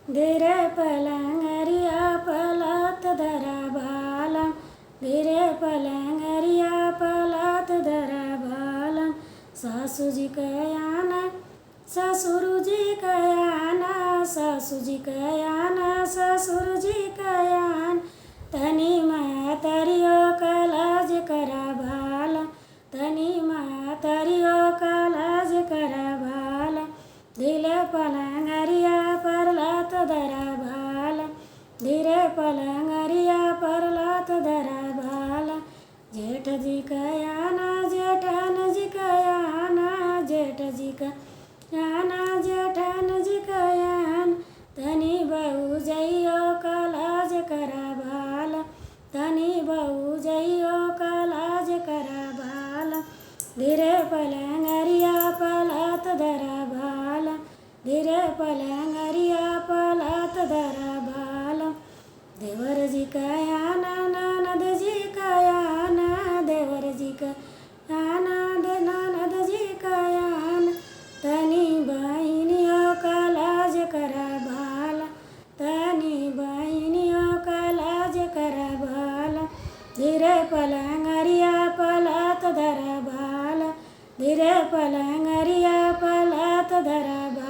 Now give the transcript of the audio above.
धीरे पलंगरिया पलत धरा बालम, धीरे पलंगरिया पलत धरा बालम। सासू जी कयाना ससुर जी कयाना, सासू जी कयाना ससुर जी कयान। तनी मातरियो कलाज करा बालम, तनी मातरियो कलाज करा बालम। धीरे पलंगरिया परलत धरा बालम, धीरे पलंगरिया परलत धरा बालम। जेठ जी कयाना जेठन जी कयाना, जेठ जी कयाना जेठन जी कयान। तनी बहू जइयो कलाज करा बालम, तनी बहू जइयो कलाज करा बालम। धीरे पलंगरिया पलत धरा बालम, धीरे पलंगरिया पलत धरा बालम। देवर जी कयाना ननद जी कयाना, देवर जी कयाना ननद जी कयान। तनी बहिनियो कलाज करा बालम, तनी बहिनियो कलाज करा बालम। धीरे पलंगरिया पलत धरा बालम, धीरे पलंगरिया पलत धरा बालम।